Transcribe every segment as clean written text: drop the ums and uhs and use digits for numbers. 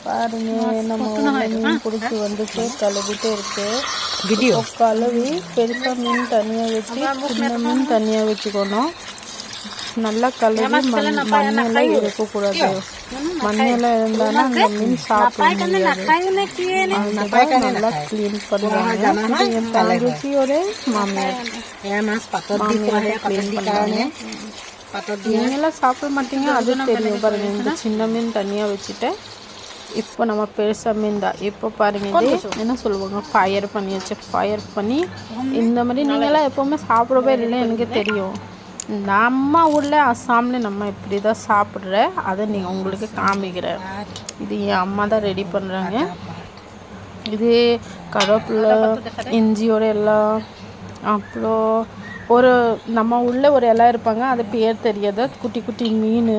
பாருங்க நம்ம மீன் பிடிச்சி வந்துட்டு கழுவிட்டு இருக்கு. வீடியோ கழுவி பெருசாக மீன் தனியாக வச்சு சின்ன மீன் தனியாக வச்சுக்கணும். நல்லா கழுவி மண்ணெல்லாம் இருக்கக்கூடாது. மண்ணெல்லாம் இருந்தாலும் அந்த மீன் சாப்பிட முடியாது. அதனால நல்லா க்ளீன் பண்ணுவாங்க. என் தங்கச்சியோட மாமியார் க்ளீன் பண்ணுறாங்க. நீங்களாம் சாப்பிட மாட்டீங்க, அது தெரியும். பாருங்க இந்த சின்ன மீன் தனியாக வச்சுட்டு இப்போ நம்ம பெருசாக மீன் தான். இப்போ பாருங்க இது என்ன சொல்லுவாங்க, ஃபயர் பண்ணி வச்சு ஃபயர் பண்ணி இந்த மாதிரி நீங்களாம் எப்போவுமே சாப்பிடவே இல்லை எனக்கு தெரியும். நம்ம ஊரில் அசாமில் நம்ம இப்படி தான் சாப்பிட்ற, அதை நீங்கள் உங்களுக்கு காமிக்கிறேன். இது என் அம்மா தான் ரெடி பண்ணுறாங்க. இது கருவேப்பிலை இஞ்சியோட எல்லாம், அப்புறம் ஒரு நம்ம உள்ள ஒரு இலை இருப்பாங்க, அது பேர் தெரியாத குட்டி குட்டி மீன்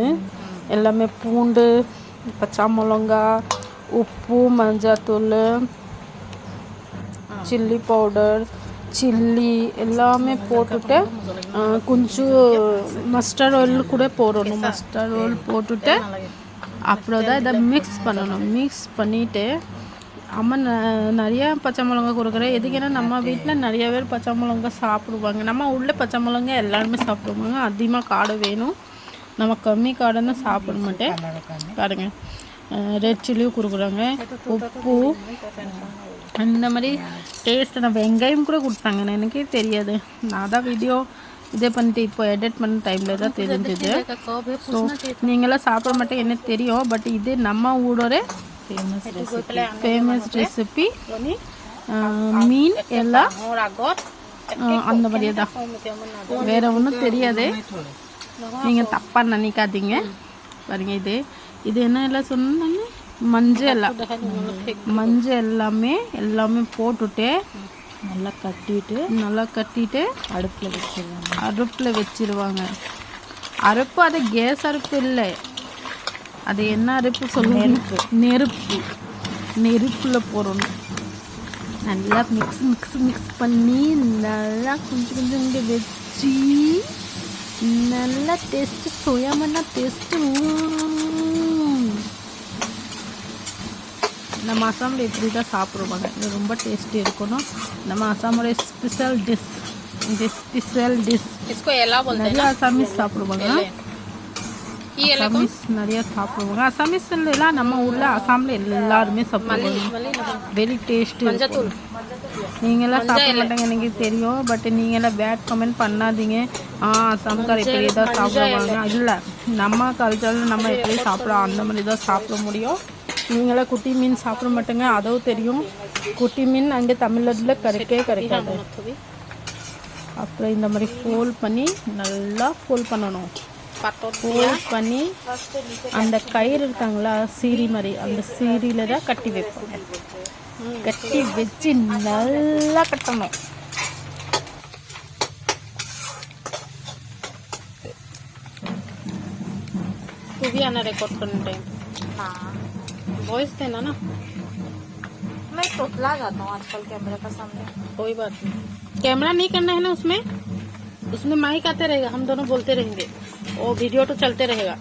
எல்லாமே, பூண்டு, பச்சை மிளகா, உப்பு, மஞ்சத்தூள், சில்லி பவுடர், சில்லி எல்லாமே போட்டுட்டு கொஞ்சம் மஸ்டர்ட் ஆயில் கூட போடணும். மஸ்டர்ட் ஆயில் போட்டுட்டு அப்புறம் தான் இதை மிக்ஸ் பண்ணணும். மிக்ஸ் பண்ணிவிட்டு அம்மா நிறையா பச்சை மிளகா கொடுக்குறேன். எதுக்குன்னா நம்ம வீட்டில் நிறைய பேர் பச்சை மிளகா சாப்பிடுவாங்க. நம்ம உள்ள பச்சை மிளகா எல்லாருமே சாப்பிடுவாங்க. அதிகமாக காடை வேணும், நம்ம கம்மி காடைன்னு சாப்பிட மாட்டேன். பாருங்க ரெட் சில்லியும் கொடுக்குறாங்க, உப்பு, அந்த மாதிரி டேஸ்ட்டு. நான் வெங்காயம் கூட கொடுத்தாங்க, எனக்கே தெரியாது. நான் தான் வீடியோ இதே பண்ணிட்டு இப்போ எடிட் பண்ண டைமில் தான் தெரிஞ்சுது. ஸோ நீங்களாம் சாப்பிட மாட்டேன் எனக்கு தெரியும். பட் இது நம்ம ஊரோட ஃபேமஸ் ரெசிபி. மீன் எல்லாம் அந்த மாதிரியே தான், வேற ஒன்றும் தெரியாது. நீங்கள் தப்பாக நினைக்காதீங்க. பாருங்க இது என்ன எல்லாம் சொன்னாங்க, மஞ்சள் எல்லாமே போட்டுட்டு நல்லா கட்டிட்டு அடுப்பில் வச்சிருவாங்க. அடுப்பு அது கேஸ் அடுப்பு இல்லை, அது என்ன அடுப்பு சொல்லுவாங்க, நெருப்பில் போடணும். நல்லா மிக்ஸ் பண்ணி நல்லா கொஞ்சம் இங்கே வச்சு நல்லா டேஸ்ட்டு, சுயமான டேஸ்ட்டு. நம்ம அசாமில் இப்படி தான் சாப்பிடுவாங்க. இது ரொம்ப டேஸ்டி இருக்கணும். நம்ம அசாமோட ஸ்பெஷல் டிஷ். நிறைய அசாமீஸ் சாப்பிடுவாங்க. அசாமீஸ் எல்லாம் நம்ம ஊரில் அசாமில் எல்லாருமே சாப்பிடுவாங்க. Very taste. நீங்களாம் சாப்பிட மாட்டாங்க எனக்கு தெரியும். பட் நீங்களாம் பேட் கமெண்ட் பண்ணாதீங்க. அசாம்கார் இப்படி தான் சாப்பிடுவாங்க. இல்லை, நம்ம கல்ச்சரில் நம்ம எப்படி சாப்பிடலாம் அந்த மாதிரி தான் சாப்பிட முடியும். நீங்களாம் குட்டி மீன் சாப்பிட மாட்டேங்க, அதுவும் தெரியும். குட்டி மீன் அங்கே தமிழ்நாட்டில் கிடைக்காது. அப்புறம் இந்த மாதிரி ஃபோல்ட் பண்ணி நல்லா ஃபோல்ட் பண்ணணும். ஃபோல்ட் பண்ணி அந்த கயிறு இருக்காங்களா, சீரி மாதிரி, அந்த சீரியில் தான் கட்டி வைப்போம். கட்டி வச்சு நல்லா கட்டணும். तू भी आना रिकॉर्ड करने टाइम। वॉइस देना ना। मैं तोतला जाता हूँ आजकल कैमरे का सामने। कोई बात नहीं, कैमरा नहीं करना है ना, उसमें माइक आते रहेगा, हम दोनों बोलते रहेंगे, वो वीडियो तो चलते रहेगा।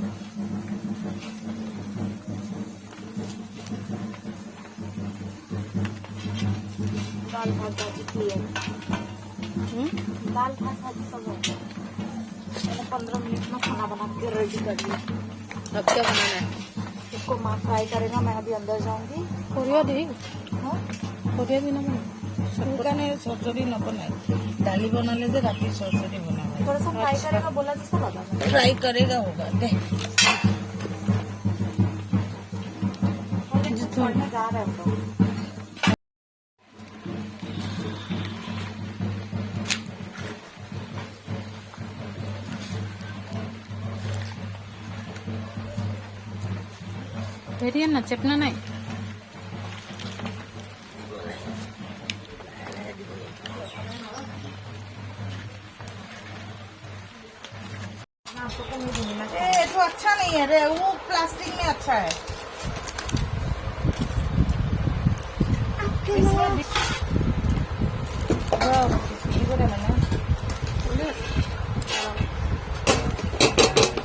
दाल भात भाजी सब हो गया। मैंने 15 मिनट में खाना बना के रेडी कर दिया। अब क्या बनाना है? इसको माँ फ्राई करेगा, मैं अभी अंदर जाऊंगी। कोरिया दी ना बना सरसरी न बनाए, दाली बना ले, रात सरसरी बना। थोड़ा सा फ्राई करेगा बोला जैसा लगा। फ्राई करेगा होगा दे। जा रहे हैं तो ना चपना नहीं। तो अच्छा नहीं है रे, वो प्लास्टिक में अच्छा है।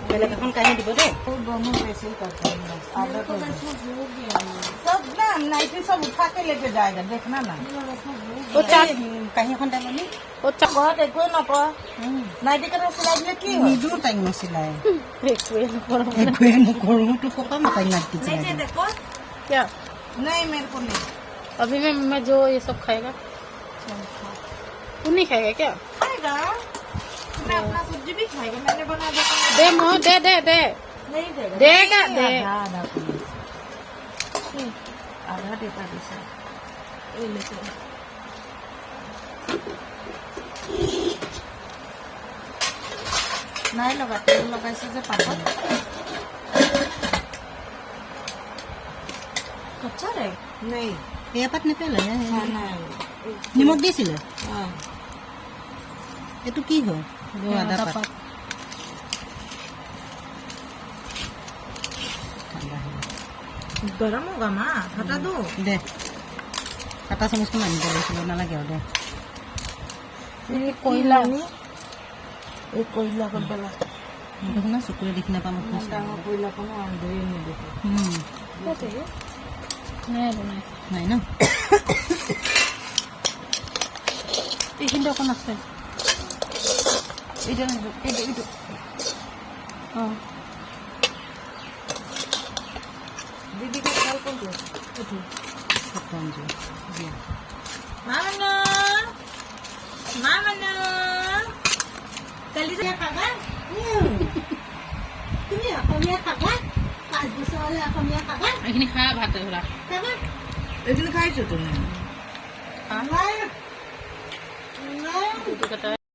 पहले कहाँ कहीं दिबो दे। दोनों वैसे ही करते हैं। नाइटी सब उठा के लेके जाएगा देखना ना वो चाट कहीं এখন ডালনি वो चाट ঘৰত একো নকয় নাইটি কেটা চিলাই দিলে কি হয় নিদু টাইম চিলাই একোৱে নকৰো একোৱে নকৰো তো কপা মতাই নাইটি চিলাই नहीं देखो क्या नहीं मेरे को नहीं अभी मैं जो ये सब खाएगा तू नहीं खाएगा क्या खाएगा मैं अपना सब्जी भी खाएगा मैंने बना दिया दे मोह दे दे दे नहीं देगा देगा दे आधा देता जैसा ये लेके नहीं लगा तेल लगा से पापड़ कच्चा रे नहीं ये पात नहीं पेले निमक दिसिले हां एतु की हो दो आधा पात गरम होगा माँ हटा दो दे कटा समझ को नहीं दे ना लगे दे ये कोयला एक कोयला को डाला देखो ना सुकुरे दिखने पा मत कोयला को ना अंदर ही नहीं देखो क्या चाहिए नहीं ना এইখিনি অকণ আছে इधर অঁ दीदी का ख्याल कौन जो खत्म जो मामना मामना कल क्या खागा তুমি অসমীয়া খাবা 5 বছৰলে অসমীয়া খাবা এইখিনি খা ভাত ধৰা খাবা এদিন খাইছো তুমি নাই নাই দুটো কাটা